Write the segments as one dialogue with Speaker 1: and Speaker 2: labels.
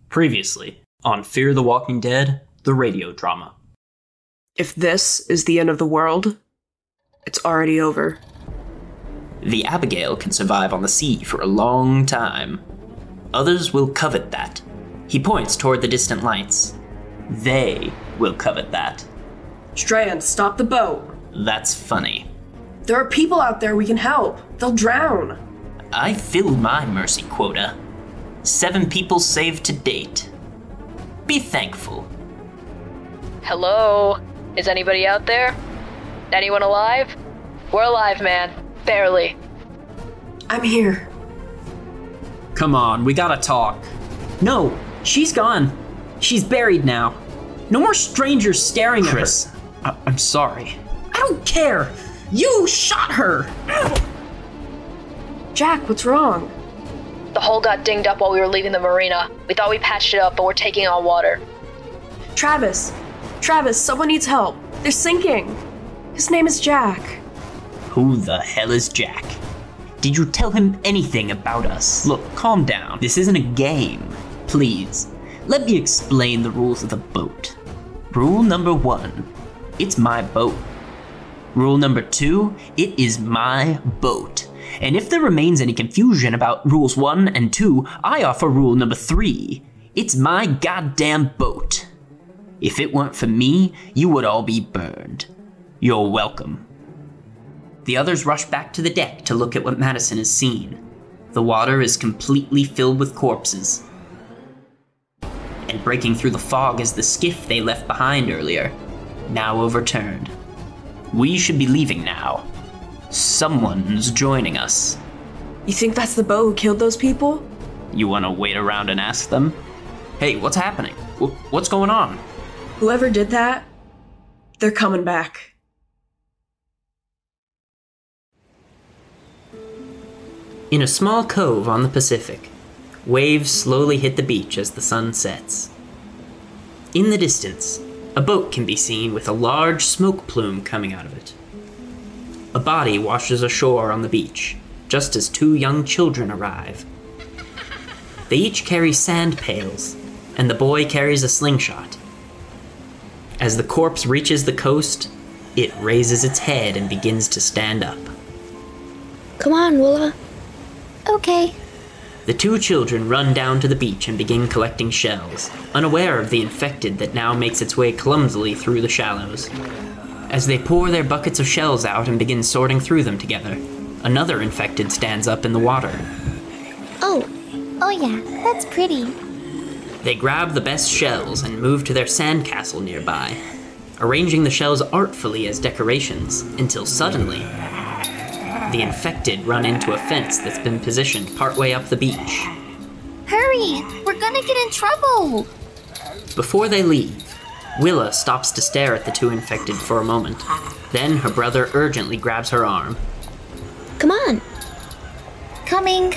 Speaker 1: Previously, on Fear the Walking Dead, the radio drama.
Speaker 2: If this is the end of the world, it's already over.
Speaker 1: The Abigail can survive on the sea for a long time. Others will covet that. He points toward the distant lights. They will covet that.
Speaker 2: Strand, stop the boat.
Speaker 1: That's funny.
Speaker 2: There are people out there we can help. They'll drown.
Speaker 1: I filled my mercy quota. 7 people saved to date. Be thankful.
Speaker 3: Hello? Is anybody out there? Anyone alive? We're alive, man. Barely.
Speaker 2: I'm here.
Speaker 4: Come on, we gotta talk. No, she's gone. She's buried now. No more strangers staring at her.
Speaker 1: Chris, I'm sorry.
Speaker 4: I don't care. You shot her.
Speaker 2: Jack, what's wrong?
Speaker 3: The hull got dinged up while we were leaving the marina. We thought we patched it up, but we're taking on water.
Speaker 2: Travis, someone needs help. They're sinking. His name is Jack.
Speaker 1: Who the hell is Jack? Did you tell him anything about us? Look, calm down. This isn't a game. Please, let me explain the rules of the boat. Rule number 1, it's my boat. Rule number 2, it is my boat. And if there remains any confusion about rules 1 and 2, I offer rule number 3. It's my goddamn boat. If it weren't for me, you would all be burned. You're welcome. The others rush back to the deck to look at what Madison has seen. The water is completely filled with corpses. And breaking through the fog is the skiff they left behind earlier, now overturned. We should be leaving now. Someone's joining us.
Speaker 2: You think that's the boat who killed those people?
Speaker 1: You want to wait around and ask them? Hey, what's happening? What's going on?
Speaker 2: Whoever did that, they're coming back.
Speaker 1: In a small cove on the Pacific, waves slowly hit the beach as the sun sets. In the distance, a boat can be seen with a large smoke plume coming out of it. A body washes ashore on the beach, just as 2 young children arrive. They each carry sand pails, and the boy carries a slingshot. As the corpse reaches the coast, it raises its head and begins to stand up.
Speaker 5: Come on, Willa. Okay.
Speaker 1: The 2 children run down to the beach and begin collecting shells, unaware of the infected that now makes its way clumsily through the shallows. As they pour their buckets of shells out and begin sorting through them together, another infected stands up in the water.
Speaker 5: Oh yeah, that's pretty.
Speaker 1: They grab the best shells and move to their sandcastle nearby, arranging the shells artfully as decorations, until suddenly, the infected run into a fence that's been positioned partway up the beach.
Speaker 5: Hurry! We're gonna get in trouble!
Speaker 1: Before they leave, Willa stops to stare at the 2 infected for a moment. Then her brother urgently grabs her arm.
Speaker 5: Come on! Coming!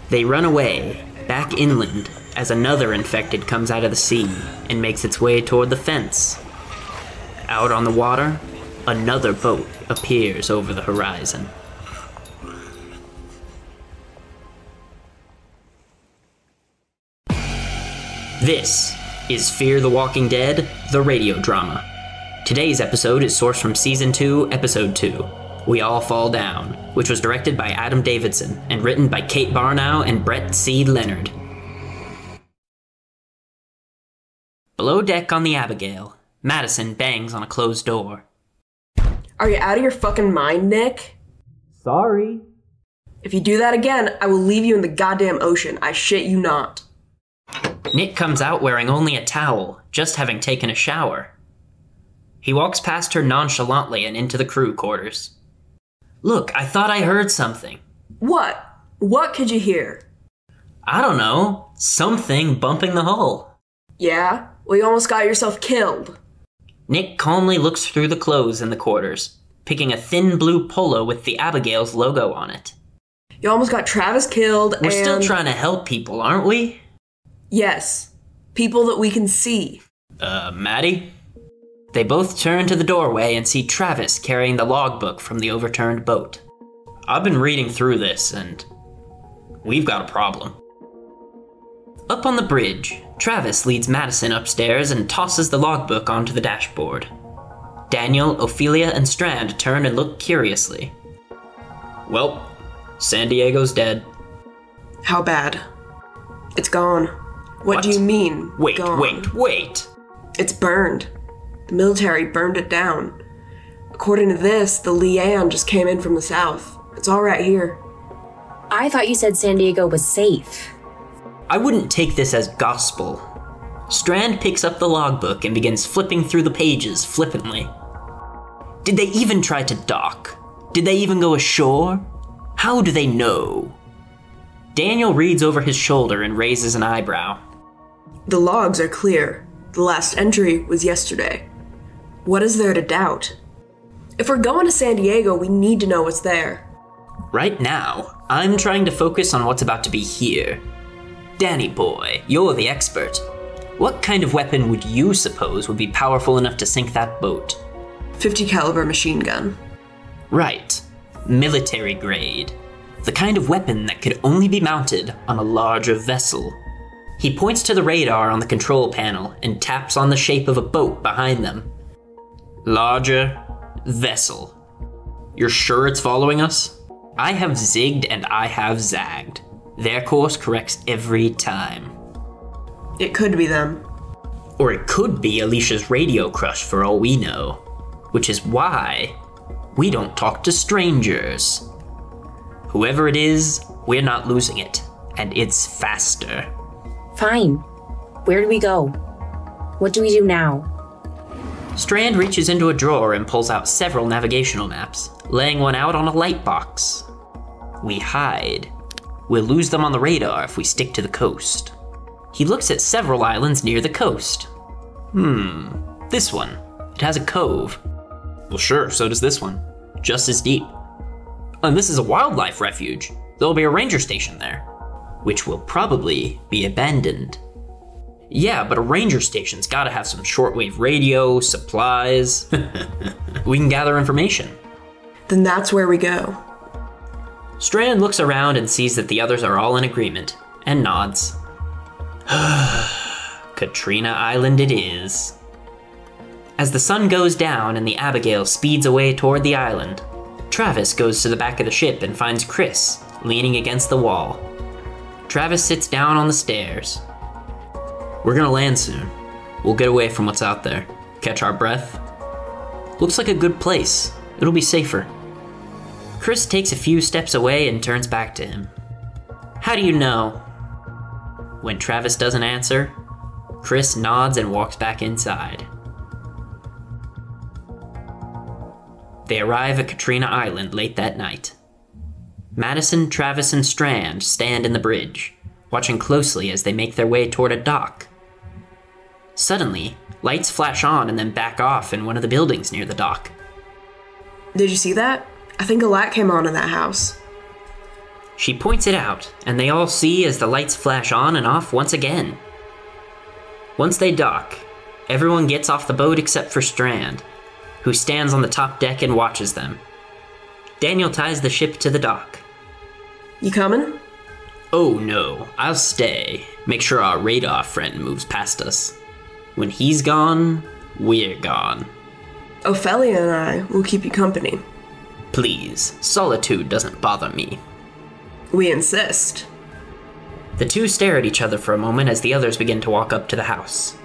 Speaker 1: They run away, back inland, as another infected comes out of the sea and makes its way toward the fence. Out on the water, another boat appears over the horizon. This is Fear the Walking Dead, the radio drama. Today's episode is sourced from Season 2, Episode 2, We All Fall Down, which was directed by Adam Davidson and written by Kate Barnow and Brett C. Leonard. Below deck on the Abigail, Madison bangs on a closed door.
Speaker 2: Are you out of your fucking mind, Nick?
Speaker 1: Sorry.
Speaker 2: If you do that again, I will leave you in the goddamn ocean. I shit you not.
Speaker 1: Nick comes out wearing only a towel, just having taken a shower. He walks past her nonchalantly and into the crew quarters. Look, I thought I heard something.
Speaker 2: What? What could you hear?
Speaker 1: I don't know. Something bumping the hull.
Speaker 2: Yeah? Well, you almost got yourself killed.
Speaker 1: Nick calmly looks through the clothes in the quarters, picking a thin blue polo with the Abigail's logo on it.
Speaker 2: You almost got Travis killed,
Speaker 1: We're still trying to help people, aren't we?
Speaker 2: Yes. People that we can see.
Speaker 1: Maddie? They both turn to the doorway and see Travis carrying the logbook from the overturned boat. I've been reading through this, and we've got a problem. Up on the bridge, Travis leads Madison upstairs and tosses the logbook onto the dashboard. Daniel, Ofelia, and Strand turn and look curiously. Well, San Diego's dead.
Speaker 2: How bad? It's gone. What do you mean,
Speaker 1: Wait,
Speaker 2: gone?
Speaker 1: wait.
Speaker 2: It's burned. The military burned it down. According to this, the Leanne just came in from the south. It's all right here.
Speaker 6: I thought you said San Diego was safe.
Speaker 1: I wouldn't take this as gospel. Strand picks up the logbook and begins flipping through the pages flippantly. Did they even try to dock? Did they even go ashore? How do they know? Daniel reads over his shoulder and raises an eyebrow.
Speaker 2: The logs are clear. The last entry was yesterday. What is there to doubt? If we're going to San Diego, we need to know what's there.
Speaker 1: Right now, I'm trying to focus on what's about to be here. Danny boy, you're the expert. What kind of weapon would you suppose would be powerful enough to sink that boat?
Speaker 2: .50 caliber machine gun.
Speaker 1: Right. Military grade. The kind of weapon that could only be mounted on a larger vessel. He points to the radar on the control panel and taps on the shape of a boat behind them. Larger vessel. You're sure it's following us? I have zigged and I have zagged. Their course corrects every time.
Speaker 2: It could be them.
Speaker 1: Or it could be Alicia's radio crush for all we know. Which is why we don't talk to strangers. Whoever it is, we're not losing it. And it's faster.
Speaker 6: Fine. Where do we go? What do we do now?
Speaker 1: Strand reaches into a drawer and pulls out several navigational maps, laying one out on a light box. We hide. We'll lose them on the radar if we stick to the coast. He looks at several islands near the coast. This one. It has a cove. Well, sure, so does this one. Just as deep. And this is a wildlife refuge. There'll be a ranger station there. Which will probably be abandoned. Yeah, but a ranger station's gotta have some shortwave radio, supplies. We can gather information.
Speaker 2: Then that's where we go.
Speaker 1: Strand looks around and sees that the others are all in agreement, and nods. Katrina Island it is. As the sun goes down and the Abigail speeds away toward the island, Travis goes to the back of the ship and finds Chris leaning against the wall. Travis sits down on the stairs. We're gonna land soon. We'll get away from what's out there, catch our breath. Looks like a good place. It'll be safer. Chris takes a few steps away and turns back to him. How do you know? When Travis doesn't answer, Chris nods and walks back inside. They arrive at Katrina Island late that night. Madison, Travis, and Strand stand in the bridge, watching closely as they make their way toward a dock. Suddenly, lights flash on and then back off in one of the buildings near the dock.
Speaker 2: Did you see that? I think a light came on in that house.
Speaker 1: She points it out, and they all see as the lights flash on and off once again. Once they dock, everyone gets off the boat except for Strand, who stands on the top deck and watches them. Daniel ties the ship to the dock.
Speaker 2: You coming?
Speaker 1: Oh no, I'll stay. Make sure our radar friend moves past us. When he's gone, we're gone.
Speaker 2: Ofelia and I will keep you company.
Speaker 1: Please, solitude doesn't bother me.
Speaker 2: We insist.
Speaker 1: The two stare at each other for a moment as the others begin to walk up to the house.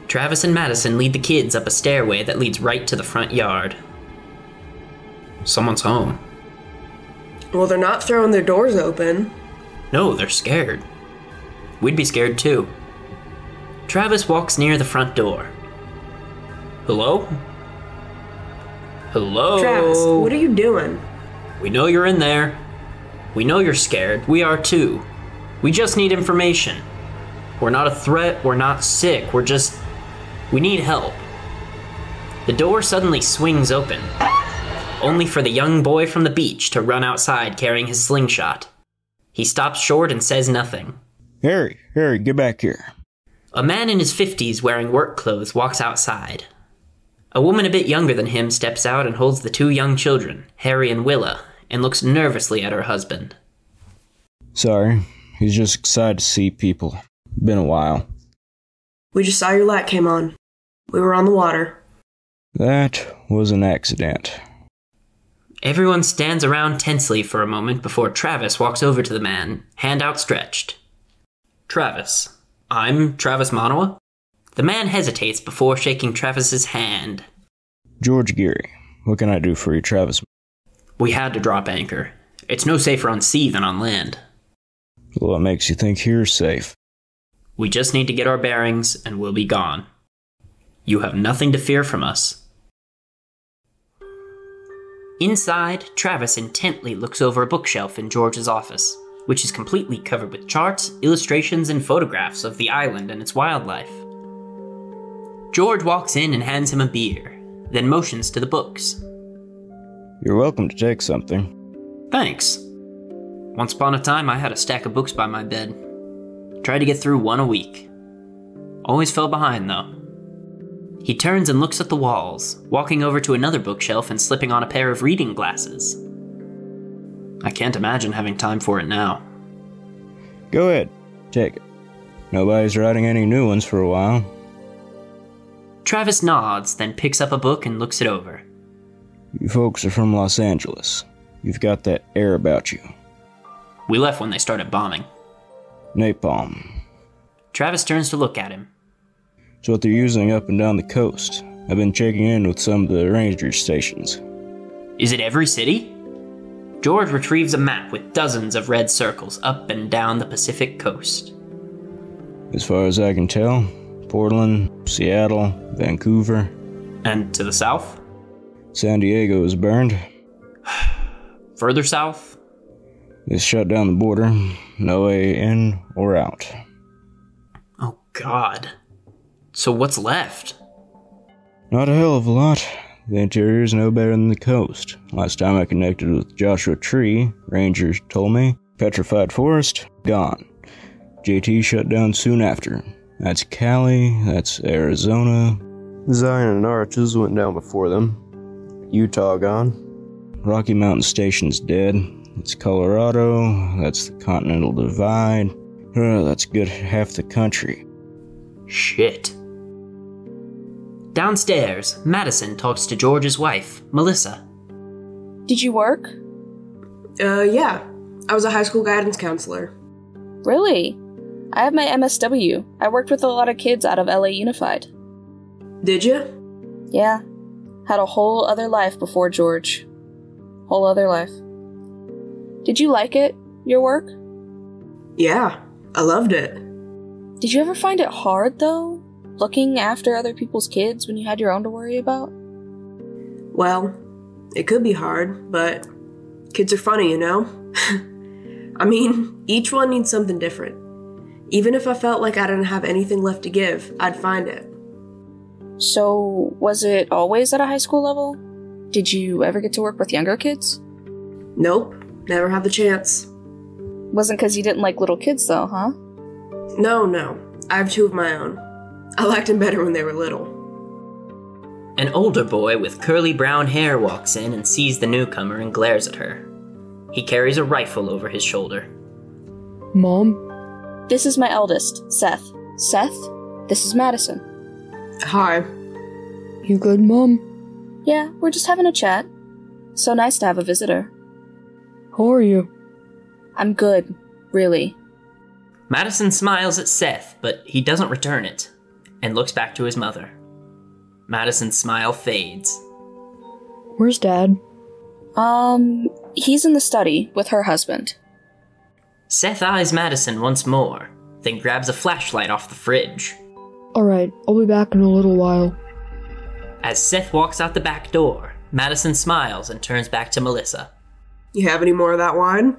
Speaker 1: Travis and Madison lead the kids up a stairway that leads right to the front yard. Someone's home.
Speaker 2: Well, they're not throwing their doors open.
Speaker 1: No, they're scared. We'd be scared too. Travis walks near the front door. Hello? Hello?
Speaker 2: Travis, what are you doing?
Speaker 1: We know you're in there. We know you're scared. We are too. We just need information. We're not a threat. We're not sick. We need help. The door suddenly swings open, only for the young boy from the beach to run outside carrying his slingshot. He stops short and says nothing.
Speaker 7: Harry, get back here.
Speaker 1: A man in his 50s wearing work clothes walks outside. A woman a bit younger than him steps out and holds the two young children, Harry and Willa, and looks nervously at her husband.
Speaker 7: Sorry, He's just excited to see people. Been a while.
Speaker 2: We just saw your light came on. We were on the water.
Speaker 7: That was an accident.
Speaker 1: Everyone stands around tensely for a moment before Travis walks over to the man, hand outstretched. Travis. I'm Travis Manoa. The man hesitates before shaking Travis's hand.
Speaker 7: George Geary. What can I do for you, Travis?
Speaker 1: We had to drop anchor. It's no safer on sea than on land.
Speaker 7: Well, what makes you think here's safe?
Speaker 1: We just need to get our bearings, and we'll be gone. You have nothing to fear from us. Inside, Travis intently looks over a bookshelf in George's office, which is completely covered with charts, illustrations, and photographs of the island and its wildlife. George walks in and hands him a beer, then motions to the books.
Speaker 7: You're welcome to take something.
Speaker 1: Thanks. Once upon a time, I had a stack of books by my bed. Tried to get through one a week. Always fell behind, though. He turns and looks at the walls, walking over to another bookshelf and slipping on a pair of reading glasses. I can't imagine having time for it now.
Speaker 7: Go ahead. Take it. Nobody's writing any new ones for a while.
Speaker 1: Travis nods, then picks up a book and looks it over.
Speaker 7: You folks are from Los Angeles. You've got that air about you.
Speaker 1: We left when they started bombing.
Speaker 7: Napalm.
Speaker 1: Travis turns to look at him.
Speaker 7: It's what they're using up and down the coast. I've been checking in with some of the ranger stations.
Speaker 1: Is it every city? George retrieves a map with dozens of red circles up and down the Pacific coast.
Speaker 7: As far as I can tell, Portland, Seattle, Vancouver.
Speaker 1: And to the south?
Speaker 7: San Diego is burned.
Speaker 1: Further south?
Speaker 7: They shut down the border. No way in or out.
Speaker 1: Oh, God. So what's left?
Speaker 7: Not a hell of a lot. The interior's no better than the coast. Last time I connected with Joshua Tree, rangers told me, petrified forest, gone. JT shut down soon after. That's Cali, that's Arizona. Zion and Arches went down before them. Utah gone. Rocky Mountain Station's dead. It's Colorado, that's the Continental Divide. That's good half the country.
Speaker 1: Shit. Downstairs, Madison talks to George's wife, Melissa.
Speaker 8: Did you work?
Speaker 2: Yeah. I was a high school guidance counselor.
Speaker 8: Really? I have my MSW. I worked with a lot of kids out of LA Unified.
Speaker 2: Did you?
Speaker 8: Yeah. Had a whole other life before George. Whole other life. Did you like it, your work?
Speaker 2: Yeah, I loved it.
Speaker 8: Did you ever find it hard, though? Looking after other people's kids when you had your own to worry about?
Speaker 2: Well, it could be hard, but kids are funny, you know? I mean, each one needs something different. Even if I felt like I didn't have anything left to give, I'd find it.
Speaker 8: So, was it always at a high school level? Did you ever get to work with younger kids?
Speaker 2: Nope, never had the chance.
Speaker 8: Wasn't because you didn't like little kids, though, huh?
Speaker 2: No. I have two of my own. I liked them better when they were little.
Speaker 1: An older boy with curly brown hair walks in and sees the newcomer and glares at her. He carries a rifle over his shoulder.
Speaker 9: Mom?
Speaker 8: This is my eldest, Seth. Seth, this is Madison.
Speaker 2: Hi.
Speaker 9: You good, Mom?
Speaker 8: Yeah, we're just having a chat. So nice to have a visitor.
Speaker 9: How are you?
Speaker 8: I'm good, really.
Speaker 1: Madison smiles at Seth, but he doesn't return it, and looks back to his mother. Madison's smile fades.
Speaker 9: Where's Dad?
Speaker 8: He's in the study with her husband.
Speaker 1: Seth eyes Madison once more, then grabs a flashlight off the fridge.
Speaker 9: Alright, I'll be back in a little while.
Speaker 1: As Seth walks out the back door, Madison smiles and turns back to Melissa.
Speaker 2: You have any more of that wine?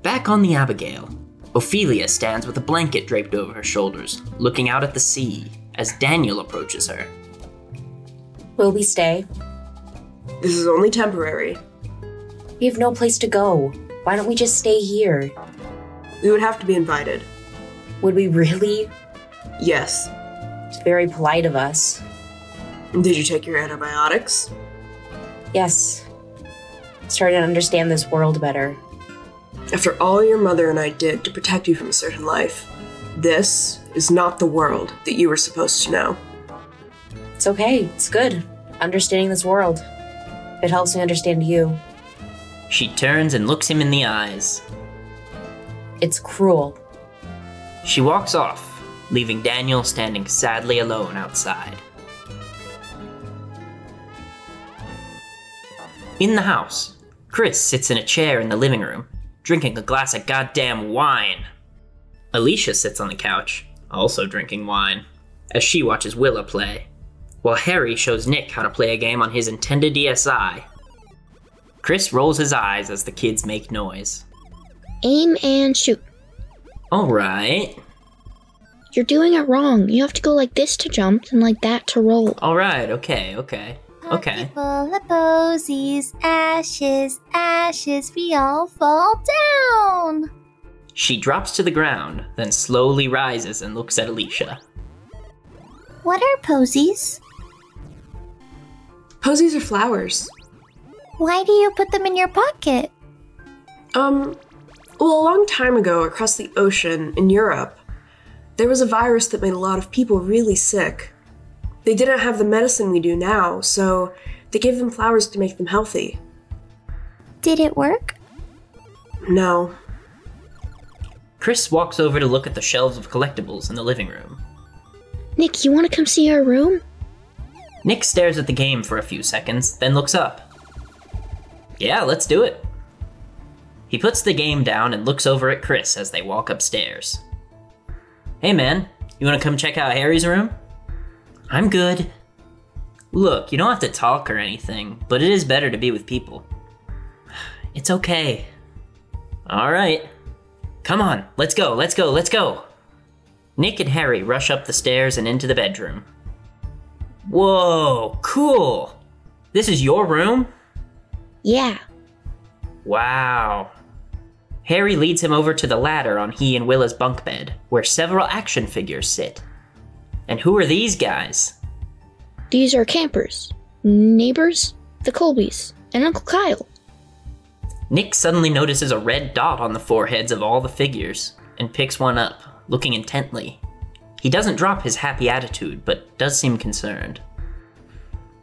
Speaker 1: Back on the Abigail, Ofelia stands with a blanket draped over her shoulders, looking out at the sea as Daniel approaches her.
Speaker 6: Will we stay?
Speaker 2: This is only temporary.
Speaker 6: We have no place to go. Why don't we just stay here?
Speaker 2: We would have to be invited.
Speaker 6: Would we really?
Speaker 2: Yes.
Speaker 6: It's very polite of us.
Speaker 2: Did you take your antibiotics?
Speaker 6: Yes. starting to understand this world better.
Speaker 2: After all your mother and I did to protect you from a certain life, this is not the world that you were supposed to know.
Speaker 6: It's okay. It's good. Understanding this world. It helps me understand you.
Speaker 1: She turns and looks him in the eyes.
Speaker 6: It's cruel.
Speaker 1: She walks off, leaving Daniel standing sadly alone outside. In the house, Chris sits in a chair in the living room, drinking a glass of goddamn wine. Alicia sits on the couch, also drinking wine, as she watches Willa play, while Harry shows Nick how to play a game on his Nintendo DSi. Chris rolls his eyes as the kids make noise.
Speaker 5: Aim and shoot.
Speaker 1: Alright.
Speaker 5: You're doing it wrong. You have to go like this to jump and like that to roll.
Speaker 1: Alright, okay.
Speaker 5: Pocket full of posies, ashes, ashes, we all fall down.
Speaker 1: She drops to the ground, then slowly rises and looks at Alicia.
Speaker 5: What are posies?
Speaker 2: Posies are flowers.
Speaker 5: Why do you put them in your pocket?
Speaker 2: Well, a long time ago, across the ocean in Europe, there was a virus that made a lot of people really sick. They didn't have the medicine we do now, so they gave them flowers to make them healthy.
Speaker 5: Did it work?
Speaker 2: No.
Speaker 1: Chris walks over to look at the shelves of collectibles in the living room.
Speaker 5: Nick, you want to come see our room?
Speaker 1: Nick stares at the game for a few seconds, then looks up. Yeah, let's do it. He puts the game down and looks over at Chris as they walk upstairs. Hey man, you want to come check out Harry's room? I'm good. Look, you don't have to talk or anything, but it is better to be with people. It's okay. Alright. Come on, let's go. Nick and Harry rush up the stairs and into the bedroom. Whoa, cool. This is your room?
Speaker 5: Yeah.
Speaker 1: Wow. Harry leads him over to the ladder on he and Willa's bunk bed, where several action figures sit. And who are these guys?
Speaker 5: These are campers, neighbors, the Colbys, and Uncle Kyle.
Speaker 1: Nick suddenly notices a red dot on the foreheads of all the figures, and picks one up, looking intently. He doesn't drop his happy attitude, but does seem concerned.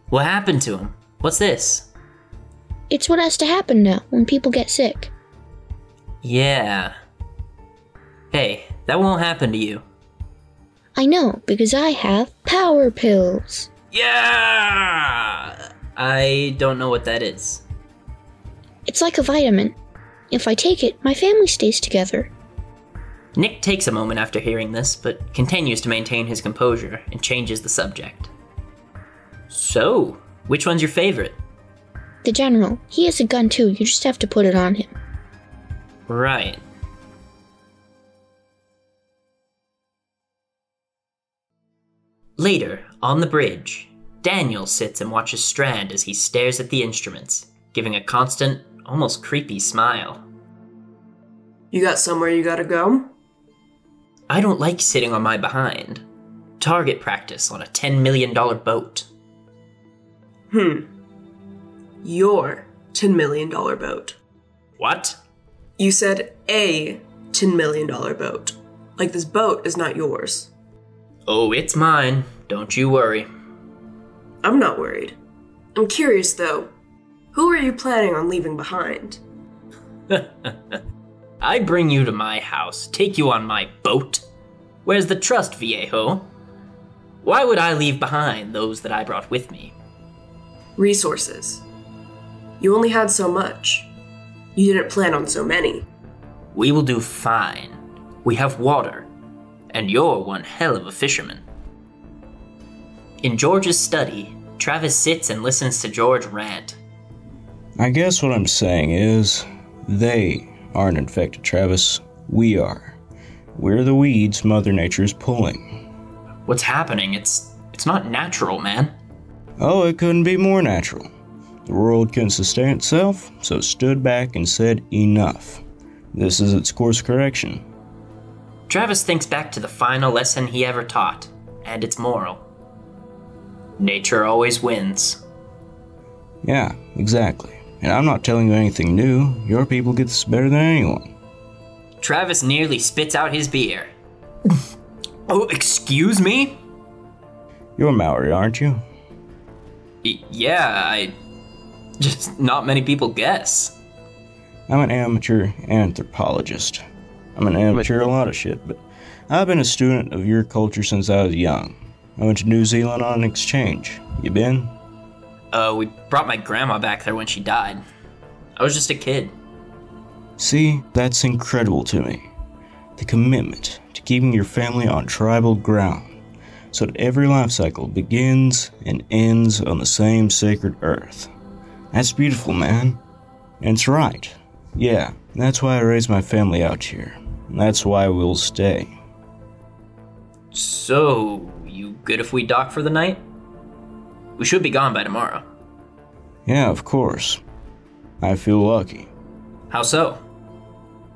Speaker 1: What happened to him? What's this?
Speaker 5: It's what has to happen now when people get sick.
Speaker 1: Yeah. Hey, that won't happen to you.
Speaker 5: I know, because I have power pills.
Speaker 1: Yeah! I don't know what that is.
Speaker 5: It's like a vitamin. If I take it, my family stays together.
Speaker 1: Nick takes a moment after hearing this, but continues to maintain his composure and changes the subject. So, which one's your favorite?
Speaker 5: The general. He has a gun too, you just have to put it on him.
Speaker 1: Right. Later, on the bridge, Daniel sits and watches Strand as he stares at the instruments, giving a constant, almost creepy smile.
Speaker 2: You got somewhere you gotta go?
Speaker 1: I don't like sitting on my behind. Target practice on a $10 million boat.
Speaker 2: Your $10 million boat.
Speaker 1: What?
Speaker 2: You said a $10 million boat. Like this boat is not yours.
Speaker 1: Oh, it's mine. Don't you worry.
Speaker 2: I'm not worried. I'm curious though. Who are you planning on leaving behind?
Speaker 1: I bring you to my house, take you on my boat. Where's the trust, viejo? Why would I leave behind those that I brought with me?
Speaker 2: Resources. You only had so much. You didn't plan on so many.
Speaker 1: We will do fine. We have water. And you're one hell of a fisherman. In George's study, Travis sits and listens to George rant.
Speaker 7: I guess what I'm saying is, they aren't infected, Travis. We are. We're the weeds Mother Nature's pulling.
Speaker 1: What's happening? It's not natural, man.
Speaker 7: Oh, it couldn't be more natural. The world couldn't sustain itself, so it stood back and said enough. This is its course correction.
Speaker 1: Travis thinks back to the final lesson he ever taught, and its moral. Nature always wins.
Speaker 7: Yeah, exactly. And I'm not telling you anything new. Your people get this better than anyone.
Speaker 4: Travis nearly spits out his beer. Oh, excuse me?
Speaker 7: You're Maori, aren't you?
Speaker 4: Yeah, just not many people guess.
Speaker 7: I'm an amateur anthropologist. I'm an amateur a lot of shit, but I've been a student of your culture since I was young. I went to New Zealand on an exchange. You been?
Speaker 4: We brought my grandma back there when she died. I was just a kid.
Speaker 7: See, that's incredible to me. The commitment to keeping your family on tribal ground, so that every life cycle begins and ends on the same sacred earth. That's beautiful, man. And it's right. Yeah, that's why I raised my family out here. And that's why we'll stay.
Speaker 4: So, you good if we dock for the night? We should be gone by tomorrow.
Speaker 7: Yeah, of course. I feel lucky.
Speaker 4: How so?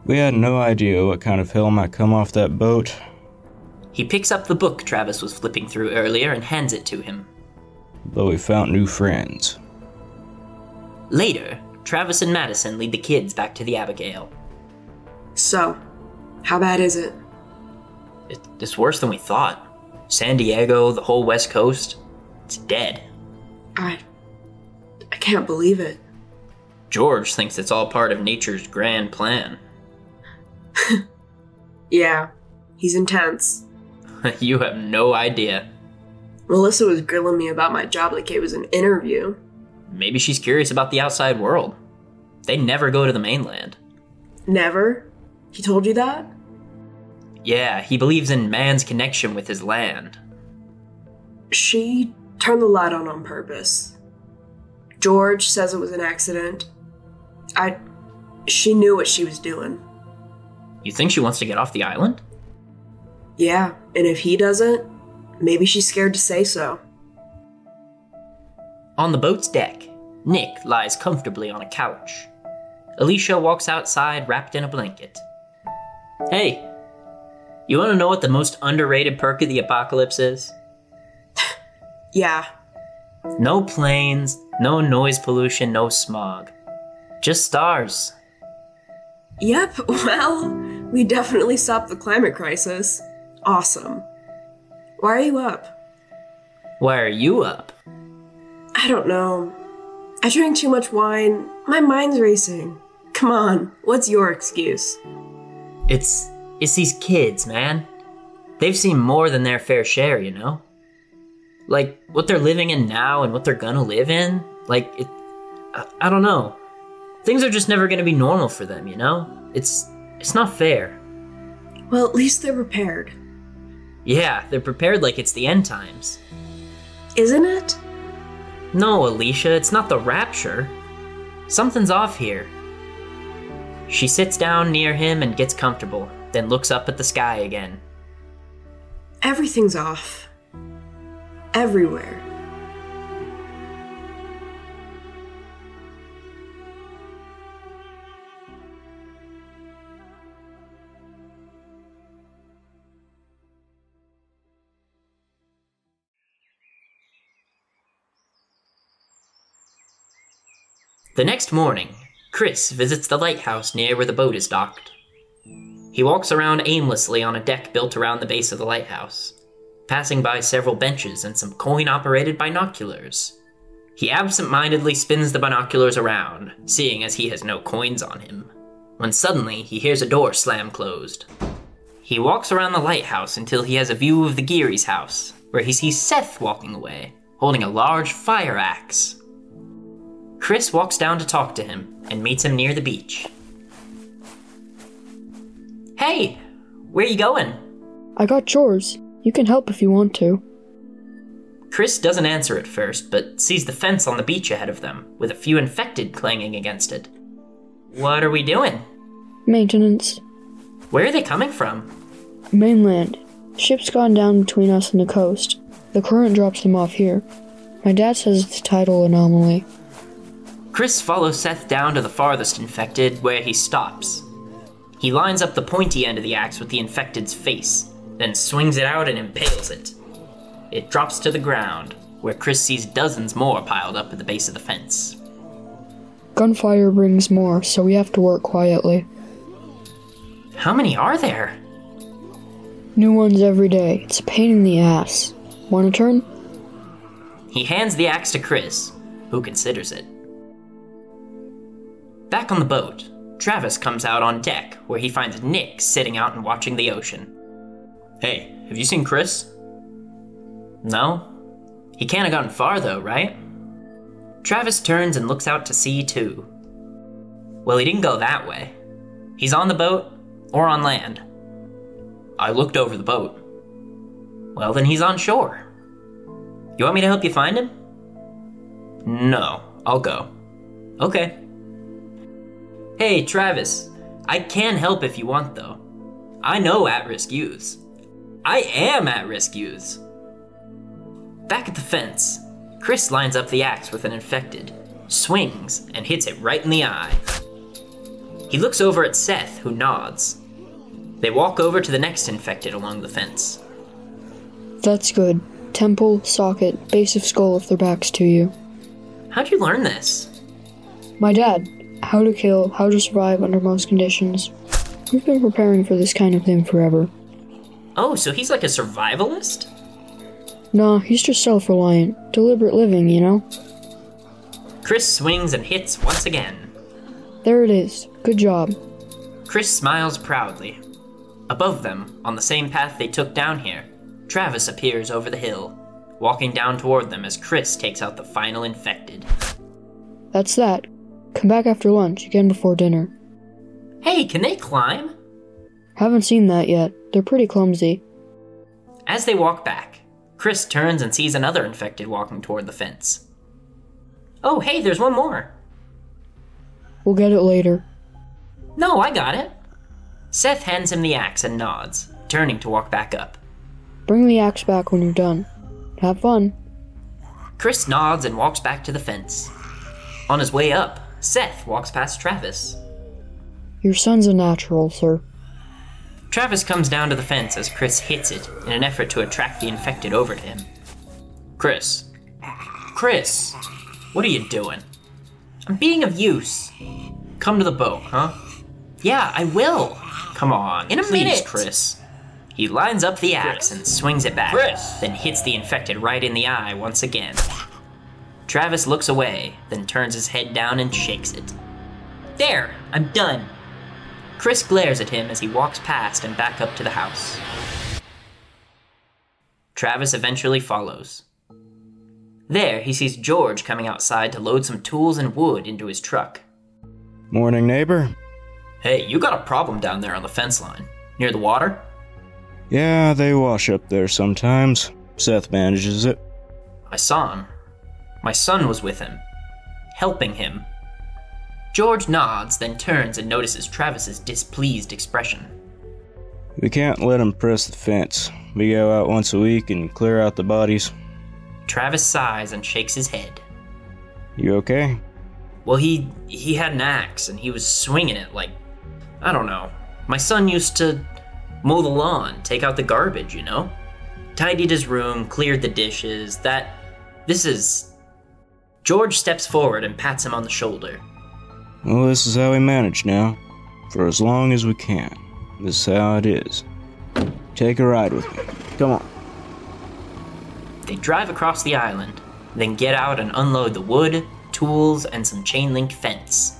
Speaker 7: We had no idea what kind of hell might come off that boat.
Speaker 4: He picks up the book Travis was flipping through earlier and hands it to him.
Speaker 7: But we found new friends.
Speaker 4: Later, Travis and Madison lead the kids back to the Abigail.
Speaker 2: So, how bad is it?
Speaker 4: It's worse than we thought. San Diego, the whole West Coast, it's dead.
Speaker 2: I can't believe it.
Speaker 4: George thinks it's all part of nature's grand plan.
Speaker 2: Yeah, he's intense.
Speaker 4: You have no idea.
Speaker 2: Melissa was grilling me about my job like it was an interview.
Speaker 4: Maybe she's curious about the outside world. They never go to the mainland.
Speaker 2: Never? He told you that?
Speaker 4: Yeah, he believes in man's connection with his land.
Speaker 2: She turned the light on purpose. George says it was an accident. She knew what she was doing.
Speaker 4: You think she wants to get off the island?
Speaker 2: Yeah, and if he doesn't, maybe she's scared to say so.
Speaker 4: On the boat's deck, Nick lies comfortably on a couch. Alicia walks outside wrapped in a blanket. Hey, you want to know what the most underrated perk of the apocalypse is?
Speaker 2: Yeah.
Speaker 4: No planes, no noise pollution, no smog. Just stars.
Speaker 2: Yep, well, we definitely stopped the climate crisis. Awesome. Why are you up?
Speaker 4: Why are you up?
Speaker 2: I don't know. I drank too much wine. My mind's racing. Come on, what's your excuse?
Speaker 4: It's these kids, man. They've seen more than their fair share, you know? Like, what they're living in now and what they're gonna live in, I don't know. Things are just never gonna be normal for them, you know? It's not fair.
Speaker 2: Well, at least they're prepared.
Speaker 4: Yeah, they're prepared like it's the end times.
Speaker 2: Isn't it?
Speaker 4: No, Alicia, it's not the rapture. Something's off here. She sits down near him and gets comfortable, then looks up at the sky again.
Speaker 2: Everything's off. Everywhere.
Speaker 4: The next morning, Chris visits the lighthouse near where the boat is docked. He walks around aimlessly on a deck built around the base of the lighthouse, passing by several benches and some coin-operated binoculars. He absent-mindedly spins the binoculars around, seeing as he has no coins on him, when suddenly he hears a door slam closed. He walks around the lighthouse until he has a view of the Geary's house, where he sees Seth walking away, holding a large fire axe. Chris walks down to talk to him and meets him near the beach. Hey, where you going?
Speaker 9: I got chores. You can help if you want to.
Speaker 4: Chris doesn't answer at first, but sees the fence on the beach ahead of them, with a few infected clanging against it. What are we doing?
Speaker 9: Maintenance.
Speaker 4: Where are they coming from?
Speaker 9: Mainland. Ship's gone down between us and the coast. The current drops them off here. My dad says it's a tidal anomaly.
Speaker 4: Chris follows Seth down to the farthest infected, where he stops. He lines up the pointy end of the axe with the infected's face, then swings it out and impales it. It drops to the ground, where Chris sees dozens more piled up at the base of the fence.
Speaker 9: Gunfire brings more, so we have to work quietly.
Speaker 4: How many are there?
Speaker 9: New ones every day. It's a pain in the ass. Want a turn?
Speaker 4: He hands the axe to Chris, who considers it. Back on the boat, Travis comes out on deck, where he finds Nick sitting out and watching the ocean. Hey, have you seen Chris? No? He can't have gotten far though, right? Travis turns and looks out to sea too. Well, he didn't go that way. He's on the boat, or on land. I looked over the boat. Well, then he's on shore. You want me to help you find him? No, I'll go. Okay. Hey, Travis, I can help if you want though. I know at-risk youths. I am at-risk youths. Back at the fence, Chris lines up the axe with an infected, swings, and hits it right in the eye. He looks over at Seth, who nods. They walk over to the next infected along the fence.
Speaker 9: That's good. Temple, socket, base of skull if their back's to you.
Speaker 4: How'd you learn this?
Speaker 9: My dad. How to kill, how to survive under most conditions. We've been preparing for this kind of thing forever.
Speaker 4: Oh, so he's like a survivalist?
Speaker 9: Nah, he's just self-reliant. Deliberate living, you know?
Speaker 4: Chris swings and hits once again.
Speaker 9: There it is. Good job.
Speaker 4: Chris smiles proudly. Above them, on the same path they took down here, Travis appears over the hill, walking down toward them as Chris takes out the final infected.
Speaker 9: That's that. Come back after lunch, again before dinner.
Speaker 4: Hey, can they climb?
Speaker 9: Haven't seen that yet. They're pretty clumsy.
Speaker 4: As they walk back, Chris turns and sees another infected walking toward the fence. Oh, hey, there's one more.
Speaker 9: We'll get it later.
Speaker 4: No, I got it. Seth hands him the axe and nods, turning to walk back up.
Speaker 9: Bring the axe back when you're done. Have fun.
Speaker 4: Chris nods and walks back to the fence. On his way up, Seth walks past Travis.
Speaker 9: Your son's a natural, sir.
Speaker 4: Travis comes down to the fence as Chris hits it in an effort to attract the infected over to him. Chris, what are you doing? I'm being of use. Come to the boat, huh? Yeah, I will. Come on,
Speaker 3: In a
Speaker 4: please,
Speaker 3: minute.
Speaker 4: Chris. He lines up the axe and swings it back, then hits the infected right in the eye once again. Travis looks away, then turns his head down and shakes it. There, I'm done. Chris glares at him as he walks past and back up to the house. Travis eventually follows. There, he sees George coming outside to load some tools and wood into his truck.
Speaker 7: Morning, neighbor.
Speaker 4: Hey, you got a problem down there on the fence line, near the water?
Speaker 7: Yeah, they wash up there sometimes. Seth manages it.
Speaker 4: I saw him. My son was with him, helping him. George nods, then turns and notices Travis's displeased expression.
Speaker 7: We can't let him press the fence. We go out once a week and clear out the bodies.
Speaker 4: Travis sighs and shakes his head.
Speaker 7: You okay?
Speaker 4: Well, he had an axe and he was swinging it like, I don't know. My son used to mow the lawn, take out the garbage, you know? Tidied his room, cleared the dishes, this is... George steps forward and pats him on the shoulder.
Speaker 7: Well, this is how we manage now. For as long as we can. This is how it is. Take a ride with me. Come on.
Speaker 4: They drive across the island, then get out and unload the wood, tools, and some chain link fence.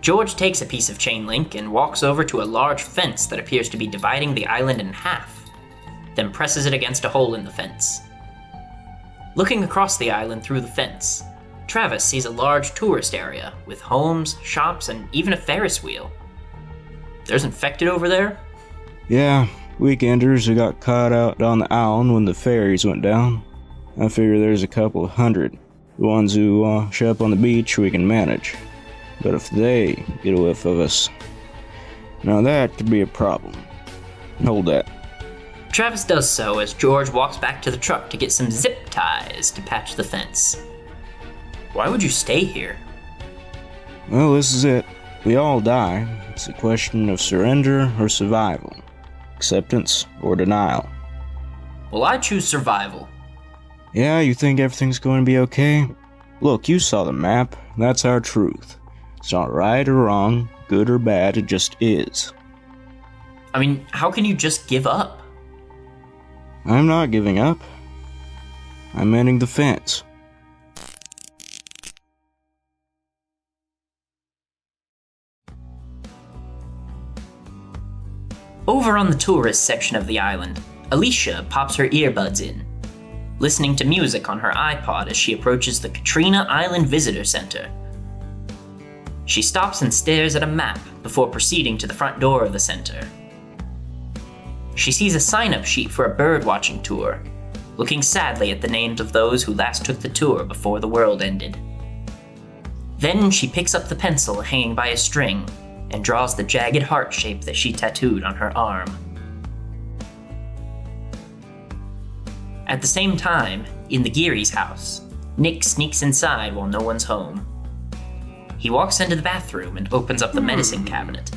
Speaker 4: George takes a piece of chain link and walks over to a large fence that appears to be dividing the island in half, then presses it against a hole in the fence. Looking across the island through the fence, Travis sees a large tourist area with homes, shops, and even a Ferris wheel. There's infected over there?
Speaker 7: Yeah, weekenders who got caught out on the island when the ferries went down. I figure there's a couple of hundred. The ones who wash up on the beach we can manage. But if they get a whiff of us, now that could be a problem. Hold that.
Speaker 4: Travis does so as George walks back to the truck to get some zip ties to patch the fence. Why would you stay here?
Speaker 7: Well, this is it. We all die. It's a question of surrender or survival. Acceptance or denial.
Speaker 4: Well, I choose survival.
Speaker 7: Yeah, you think everything's going to be okay? Look, you saw the map. That's our truth. It's not right or wrong, good or bad, it just is.
Speaker 4: I mean, how can you just give up?
Speaker 7: I'm not giving up. I'm mending the fence.
Speaker 4: Over on the tourist section of the island, Alicia pops her earbuds in, listening to music on her iPod as she approaches the Katrina Island Visitor Center. She stops and stares at a map before proceeding to the front door of the center. She sees a sign-up sheet for a bird-watching tour, looking sadly at the names of those who last took the tour before the world ended. Then she picks up the pencil hanging by a string and draws the jagged heart shape that she tattooed on her arm. At the same time, in the Geary's house, Nick sneaks inside while no one's home. He walks into the bathroom and opens up the medicine cabinet,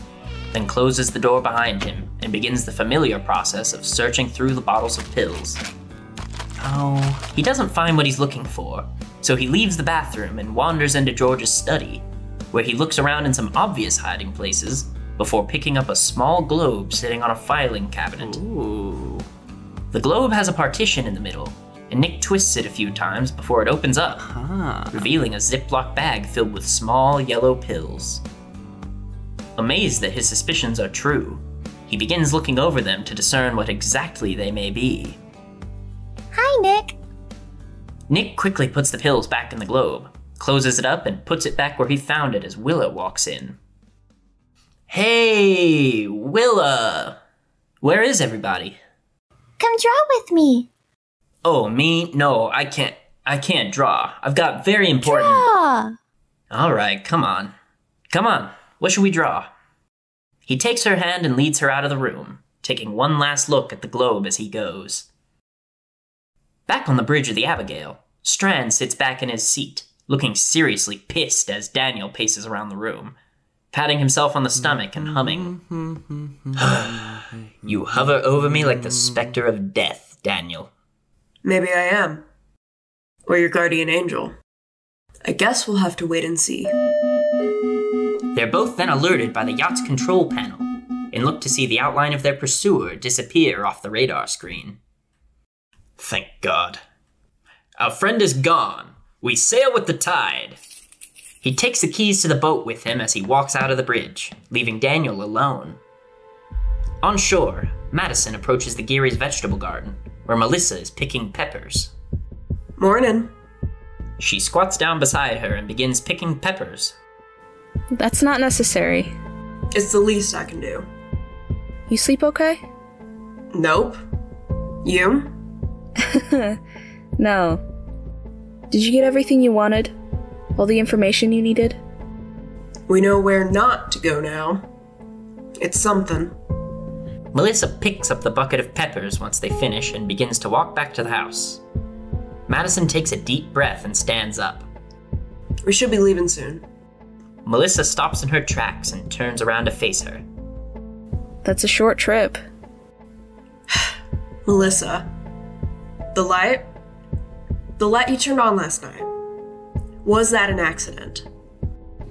Speaker 4: then closes the door behind him and begins the familiar process of searching through the bottles of pills. Oh, he doesn't find what he's looking for, so he leaves the bathroom and wanders into George's study, where he looks around in some obvious hiding places before picking up a small globe sitting on a filing cabinet. Ooh. The globe has a partition in the middle, and Nick twists it a few times before it opens up, revealing a Ziploc bag filled with small yellow pills. Amazed that his suspicions are true, he begins looking over them to discern what exactly they may be.
Speaker 5: Hi, Nick.
Speaker 4: Nick quickly puts the pills back in the globe, closes it up, and puts it back where he found it as Willa walks in. Hey, Willa! Where is everybody?
Speaker 5: Come draw with me.
Speaker 4: Oh, me? No, I can't draw. I've got very important...
Speaker 5: Draw!
Speaker 4: Alright, come on. Come on, what should we draw? He takes her hand and leads her out of the room, taking one last look at the globe as he goes. Back on the bridge of the Abigail, Strand sits back in his seat, looking seriously pissed as Daniel paces around the room, patting himself on the stomach and humming. You hover over me like the specter of death, Daniel.
Speaker 2: Maybe I am. Or your guardian angel. I guess we'll have to wait and see.
Speaker 4: They're both then alerted by the yacht's control panel and look to see the outline of their pursuer disappear off the radar screen. Thank God. Our friend is gone. We sail with the tide. He takes the keys to the boat with him as he walks out of the bridge, leaving Daniel alone. On shore, Madison approaches the Geary's vegetable garden, where Melissa is picking peppers.
Speaker 2: Morning.
Speaker 4: She squats down beside her and begins picking peppers.
Speaker 8: That's not necessary.
Speaker 2: It's the least I can do.
Speaker 8: You sleep okay?
Speaker 2: Nope. You?
Speaker 8: No. Did you get everything you wanted? All the information you needed?
Speaker 2: We know where not to go now. It's something.
Speaker 4: Melissa picks up the bucket of peppers once they finish and begins to walk back to the house. Madison takes a deep breath and stands up.
Speaker 2: We should be leaving soon.
Speaker 4: Melissa stops in her tracks and turns around to face her.
Speaker 8: That's a short trip.
Speaker 2: Melissa, the light you turned on last night, was that an accident?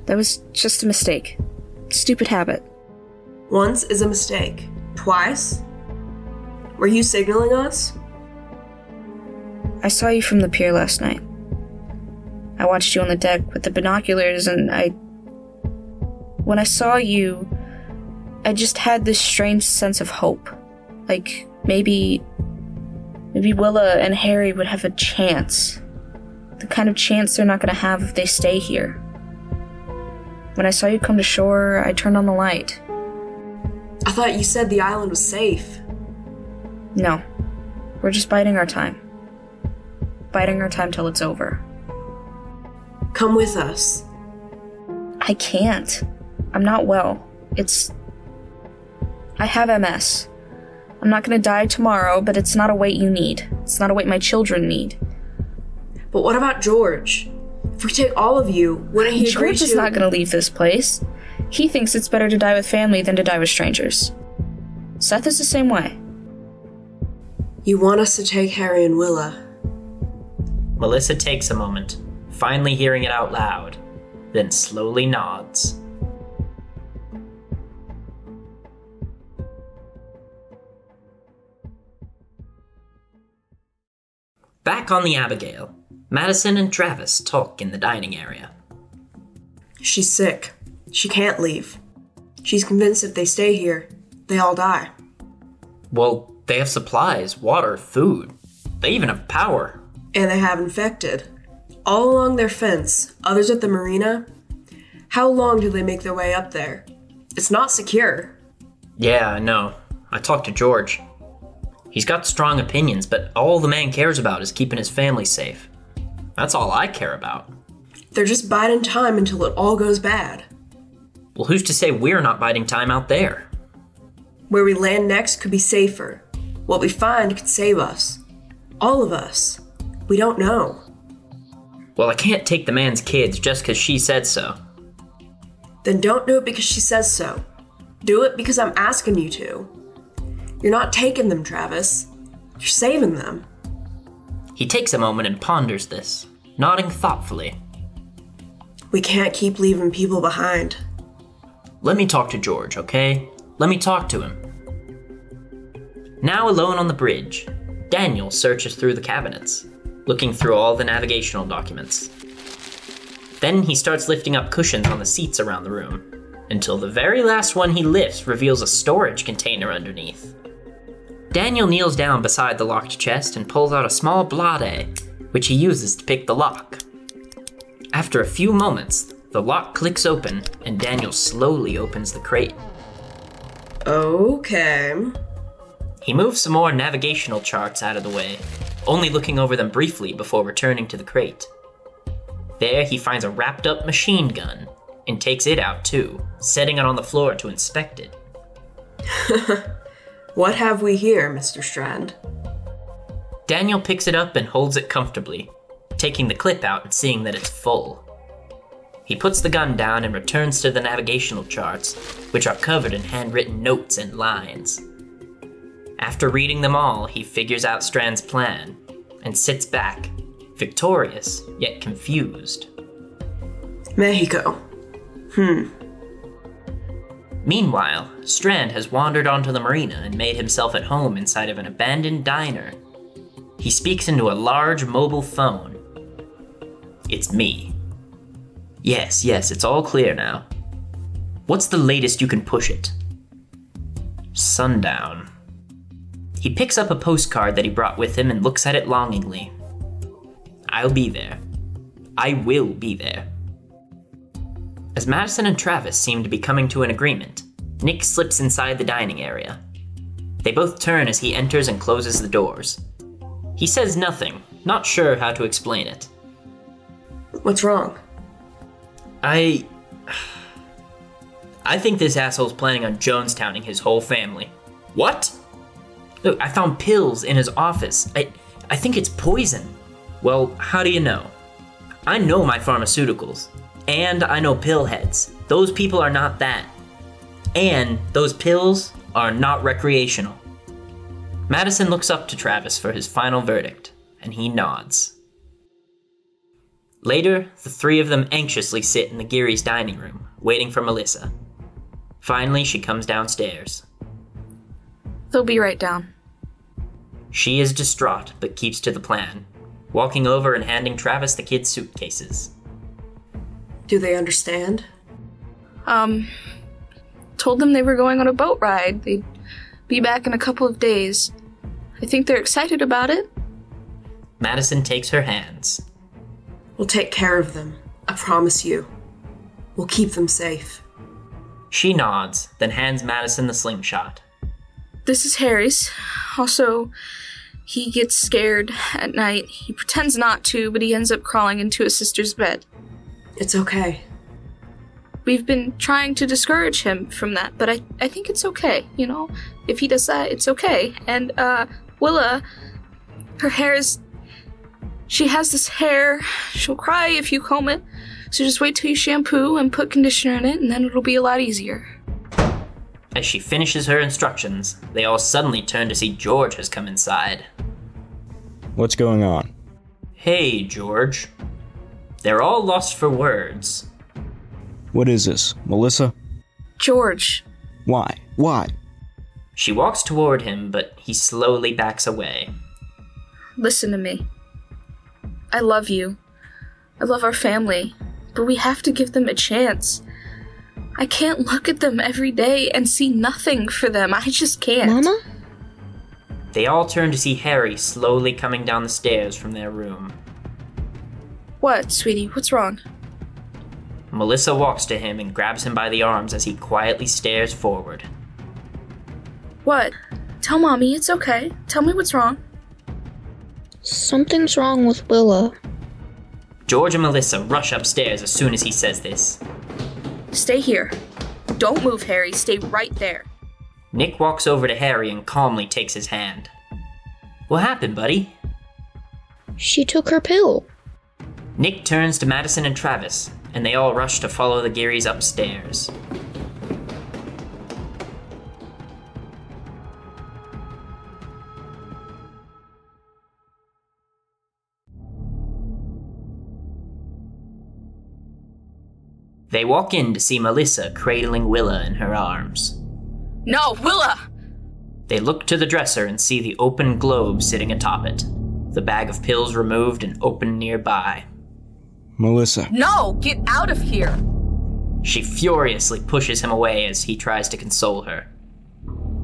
Speaker 8: That was just a mistake. Stupid habit.
Speaker 2: Once is a mistake. Twice? Were you signaling us?
Speaker 8: I saw you from the pier last night. I watched you on the deck with the binoculars, and when I saw you, I just had this strange sense of hope. Like, maybe Willa and Harry would have a chance. The kind of chance they're not gonna have if they stay here. When I saw you come to shore, I turned on the light.
Speaker 2: I thought you said the island was safe.
Speaker 8: No. We're just biding our time. Biding our time till it's over.
Speaker 2: Come with us.
Speaker 8: I can't. I'm not well. I have MS. I'm not gonna die tomorrow, but it's not a weight you need. It's not a weight my children need.
Speaker 2: But what about George? If we take all of you, wouldn't he agree to...
Speaker 8: George is not gonna leave this place. He thinks it's better to die with family than to die with strangers. Seth is the same way.
Speaker 2: You want us to take Harry and Willa?
Speaker 4: Melissa takes a moment, finally hearing it out loud, then slowly nods. Back on the Abigail, Madison and Travis talk in the dining area.
Speaker 2: She's sick. She can't leave. She's convinced if they stay here, they all die.
Speaker 4: Well, they have supplies, water, food. They even have power.
Speaker 2: And they have infected. All along their fence, others at the marina. How long do they make their way up there? It's not secure.
Speaker 4: Yeah, I know. I talked to George. He's got strong opinions, but all the man cares about is keeping his family safe. That's all I care about.
Speaker 2: They're just biding time until it all goes bad.
Speaker 4: Well, who's to say we're not biding time out there?
Speaker 2: Where we land next could be safer. What we find could save us. All of us. We don't know.
Speaker 4: Well, I can't take the man's kids just because she said so.
Speaker 2: Then don't do it because she says so. Do it because I'm asking you to. You're not taking them, Travis. You're saving them.
Speaker 4: He takes a moment and ponders this, nodding thoughtfully.
Speaker 2: We can't keep leaving people behind.
Speaker 4: Let me talk to George, okay? Let me talk to him. Now alone on the bridge, Daniel searches through the cabinets, looking through all the navigational documents. Then he starts lifting up cushions on the seats around the room, until the very last one he lifts reveals a storage container underneath. Daniel kneels down beside the locked chest and pulls out a small blade, which he uses to pick the lock. After a few moments, the lock clicks open and Daniel slowly opens the crate.
Speaker 2: Okay.
Speaker 4: He moves some more navigational charts out of the way, only looking over them briefly before returning to the crate. There he finds a wrapped up machine gun and takes it out too, setting it on the floor to inspect it.
Speaker 2: What have we here, Mr. Strand?
Speaker 4: Daniel picks it up and holds it comfortably, taking the clip out and seeing that it's full. He puts the gun down and returns to the navigational charts, which are covered in handwritten notes and lines. After reading them all, he figures out Strand's plan and sits back, victorious yet confused.
Speaker 2: Mexico.
Speaker 4: Meanwhile, Strand has wandered onto the marina and made himself at home inside of an abandoned diner. He speaks into a large mobile phone. It's me. Yes, it's all clear now. What's the latest you can push it? Sundown. He picks up a postcard that he brought with him and looks at it longingly. I'll be there. I will be there. As Madison and Travis seem to be coming to an agreement, Nick slips inside the dining area. They both turn as he enters and closes the doors. He says nothing, not sure how to explain it.
Speaker 2: What's wrong?
Speaker 4: I think this asshole's planning on Jonestowning his whole family. What? Look, I found pills in his office. I think it's poison. Well, how do you know? I know my pharmaceuticals. And I know pill heads. Those people are not that. And those pills are not recreational. Madison looks up to Travis for his final verdict, and he nods. Later, the three of them anxiously sit in the Geary's dining room, waiting for Melissa. Finally, she comes downstairs.
Speaker 8: They'll be right down.
Speaker 4: She is distraught, but keeps to the plan, walking over and handing Travis the kids' suitcases.
Speaker 2: Do they understand?
Speaker 8: Told them they were going on a boat ride. They'd be back in a couple of days. I think they're excited about it.
Speaker 4: Madison takes her hands.
Speaker 2: We'll take care of them. I promise you. We'll keep them safe.
Speaker 4: She nods, then hands Madison the slingshot.
Speaker 8: This is Harry's. Also, he gets scared at night. He pretends not to, but he ends up crawling into his sister's bed.
Speaker 2: It's okay.
Speaker 8: We've been trying to discourage him from that, but I think it's okay, you know? If he does that, it's okay. And, Willa, her hair is... She has this hair. She'll cry if you comb it. So just wait till you shampoo and put conditioner in it, and then it'll be a lot easier.
Speaker 4: As she finishes her instructions, they all suddenly turn to see George has come inside.
Speaker 7: What's going on?
Speaker 4: Hey, George. They're all lost for words.
Speaker 7: What is this, Melissa?
Speaker 8: George.
Speaker 7: Why? Why?
Speaker 4: She walks toward him, but he slowly backs away.
Speaker 8: Listen to me. I love you. I love our family. But we have to give them a chance. I can't look at them every day and see nothing for them. I just can't.
Speaker 9: Mama?
Speaker 4: They all turn to see Harry slowly coming down the stairs from their room.
Speaker 8: What, sweetie? What's wrong?
Speaker 4: Melissa walks to him and grabs him by the arms as he quietly stares forward.
Speaker 8: What? Tell Mommy it's okay. Tell me what's wrong.
Speaker 9: Something's wrong with Willa.
Speaker 4: George and Melissa rush upstairs as soon as he says this.
Speaker 8: Stay here. Don't move, Harry. Stay right there.
Speaker 4: Nick walks over to Harry and calmly takes his hand. What happened, buddy?
Speaker 9: She took her pill.
Speaker 4: Nick turns to Madison and Travis, and they all rush to follow the Gearys upstairs. They walk in to see Melissa cradling Willa in her arms.
Speaker 8: No, Willa!
Speaker 4: They look to the dresser and see the open globe sitting atop it, the bag of pills removed and open nearby.
Speaker 7: Melissa.
Speaker 8: No! Get out of here!
Speaker 4: She furiously pushes him away as he tries to console her.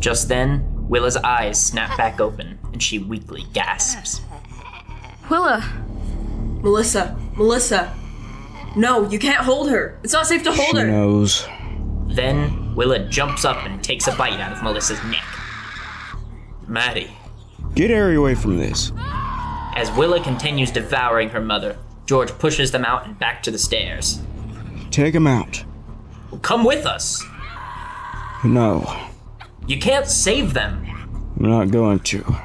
Speaker 4: Just then, Willa's eyes snap back open, and she weakly gasps.
Speaker 8: Willa!
Speaker 2: Melissa! No, you can't hold her. It's not safe to hold her.
Speaker 7: She knows.
Speaker 4: Then, Willa jumps up and takes a bite out of Melissa's neck. Maddie.
Speaker 7: Get Harry away from this.
Speaker 4: As Willa continues devouring her mother, George pushes them out and back to the stairs.
Speaker 7: Take him out.
Speaker 4: Come with us.
Speaker 7: No.
Speaker 4: You can't save them.
Speaker 7: I'm not going to.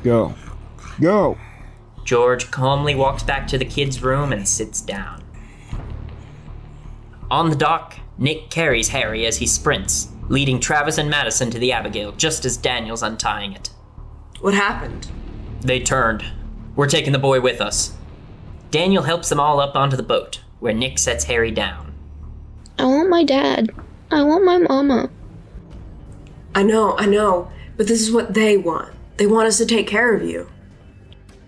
Speaker 7: Go. Go!
Speaker 4: George calmly walks back to the kids' room and sits down. On the dock, Nick carries Harry as he sprints, leading Travis and Madison to the Abigail just as Daniel's untying it.
Speaker 2: What happened?
Speaker 4: They turned. We're taking the boy with us. Daniel helps them all up onto the boat, where Nick sets Harry down.
Speaker 9: I want my dad. I want my mama.
Speaker 2: I know, but this is what they want. They want us to take care of you.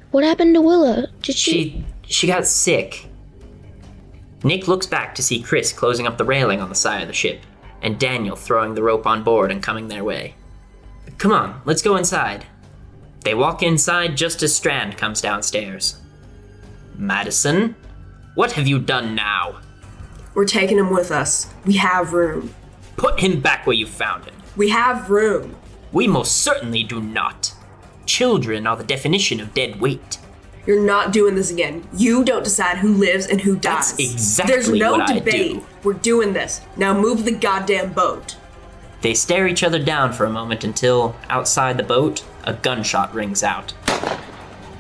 Speaker 9: What happened to Willa? Did she...
Speaker 4: She got sick. Nick looks back to see Chris closing up the railing on the side of the ship, and Daniel throwing the rope on board and coming their way. Come on, let's go inside. They walk inside just as Strand comes downstairs. Madison, what have you done now?
Speaker 2: We're taking him with us. We have room.
Speaker 4: Put him back where you found him.
Speaker 2: We have room.
Speaker 4: We most certainly do not. Children are the definition of dead weight.
Speaker 2: You're not doing this again. You don't decide who lives and who dies.
Speaker 4: That's exactly
Speaker 2: There's no
Speaker 4: what
Speaker 2: debate.
Speaker 4: I do.
Speaker 2: We're doing this. Now move the goddamn boat.
Speaker 4: They stare each other down for a moment until, outside the boat, a gunshot rings out.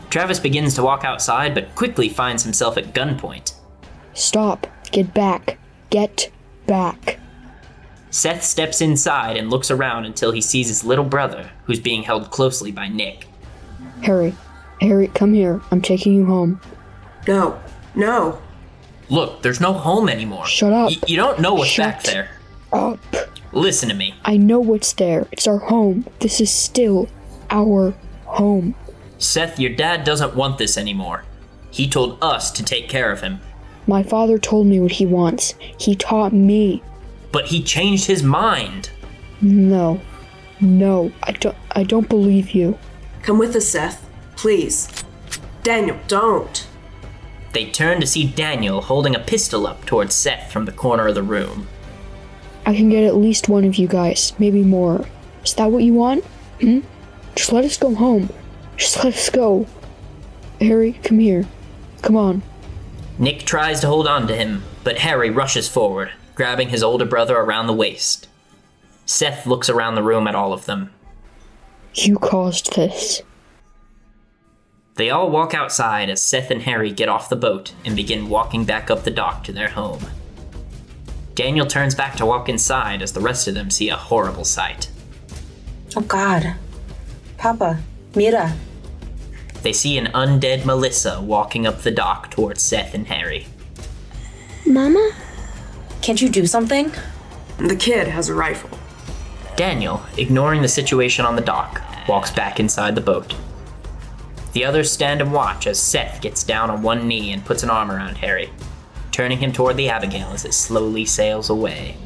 Speaker 4: Travis begins to walk outside, but quickly finds himself at gunpoint.
Speaker 9: Stop. Get back. Get back.
Speaker 4: Seth steps inside and looks around until he sees his little brother, who's being held closely by Nick.
Speaker 9: Harry, come here. I'm taking you home.
Speaker 2: No.
Speaker 4: Look, there's no home anymore.
Speaker 9: Shut up.
Speaker 4: You don't know what's
Speaker 9: Shut
Speaker 4: back there.
Speaker 9: up.
Speaker 4: Listen to me.
Speaker 9: I know what's there. It's our home. This is still our home.
Speaker 4: Seth, your dad doesn't want this anymore. He told us to take care of him.
Speaker 9: My father told me what he wants. He taught me.
Speaker 4: But he changed his mind.
Speaker 9: No, I don't believe you.
Speaker 2: Come with us, Seth. Please. Daniel, don't.
Speaker 4: They turn to see Daniel holding a pistol up towards Seth from the corner of the room.
Speaker 9: I can get at least one of you guys, maybe more. Is that what you want? Just let us go home. Just let us go. Harry, come here. Come on.
Speaker 4: Nick tries to hold on to him, but Harry rushes forward, grabbing his older brother around the waist. Seth looks around the room at all of them.
Speaker 9: You caused this.
Speaker 4: They all walk outside as Seth and Harry get off the boat and begin walking back up the dock to their home. Daniel turns back to walk inside as the rest of them see a horrible sight.
Speaker 6: Oh God. Papa, Mira.
Speaker 4: They see an undead Melissa walking up the dock towards Seth and Harry.
Speaker 5: Mama?
Speaker 6: Can't you do something?
Speaker 2: The kid has a rifle.
Speaker 4: Daniel, ignoring the situation on the dock, walks back inside the boat. The others stand and watch as Seth gets down on one knee and puts an arm around Harry, turning him toward the Abigail as it slowly sails away.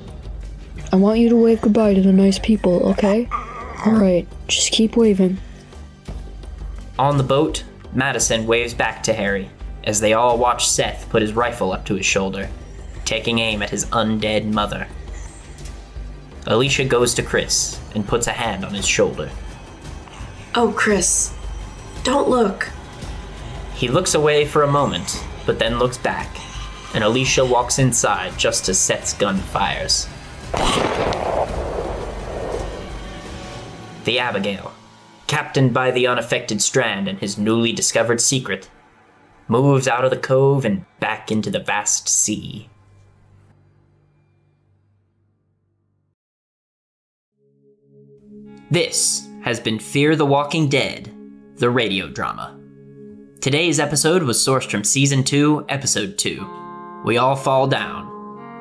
Speaker 9: I want you to wave goodbye to the nice people, okay? Alright, just keep waving.
Speaker 4: On the boat, Madison waves back to Harry as they all watch Seth put his rifle up to his shoulder, taking aim at his undead mother. Alicia goes to Chris and puts a hand on his shoulder.
Speaker 2: Oh, Chris. Don't look.
Speaker 4: He looks away for a moment, but then looks back, and Alicia walks inside just as Seth's gun fires. The Abigail, captained by the unaffected Strand and his newly discovered secret, moves out of the cove and back into the vast sea. This has been Fear the Walking Dead, the radio drama. Today's episode was sourced from Season 2, Episode 2, We All Fall Down,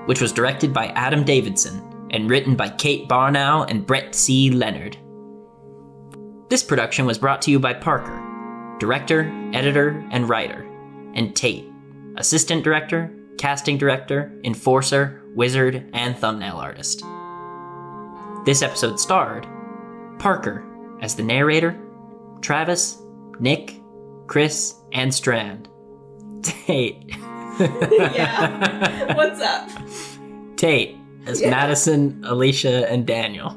Speaker 4: which was directed by Adam Davidson and written by Kate Barnow and Brett C. Leonard. This production was brought to you by Parker, director, editor, and writer, and Tate, assistant director, casting director, enforcer, wizard, and thumbnail artist. This episode starred Parker as the narrator, Travis, Nick, Chris, and Strand. Tate.
Speaker 2: Yeah. What's up?
Speaker 4: Tate as Madison, Alicia, and Daniel.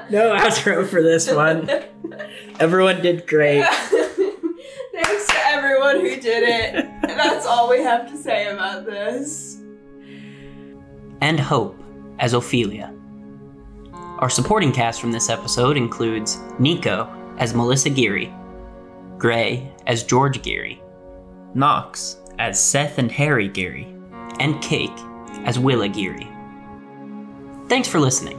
Speaker 4: No outro for this one. Everyone did great.
Speaker 2: Thanks to everyone who did it. That's all we have to say about this.
Speaker 1: And Hope as Ofelia. Our supporting cast from this episode includes Niko as Melissa Geary, Gray as George Geary, Knox as Seth and Harry Geary, and Cake as Willa Geary. Thanks for listening.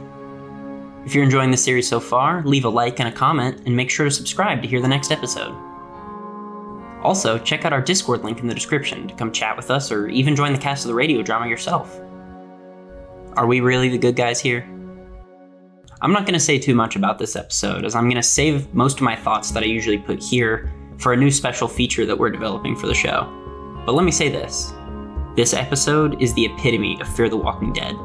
Speaker 1: If you're enjoying the series so far, leave a like and a comment, and make sure to subscribe to hear the next episode. Also, check out our Discord link in the description to come chat with us or even join the cast of the radio drama yourself. Are we really the good guys here? I'm not going to say too much about this episode, as I'm going to save most of my thoughts that I usually put here for a new special feature that we're developing for the show. But let me say this. This episode is the epitome of Fear the Walking Dead.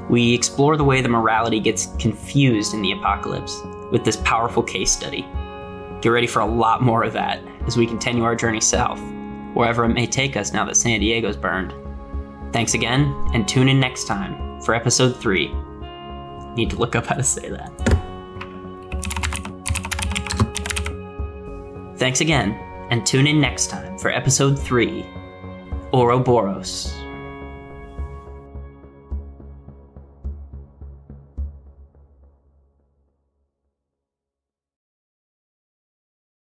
Speaker 1: We explore the way the morality gets confused in the apocalypse with this powerful case study. Get ready for a lot more of that as we continue our journey south, wherever it may take us now that San Diego's burned. Thanks again, and tune in next time for episode 3. Need to look up how to say that. Thanks again, and tune in next time for episode 3, Ouroboros.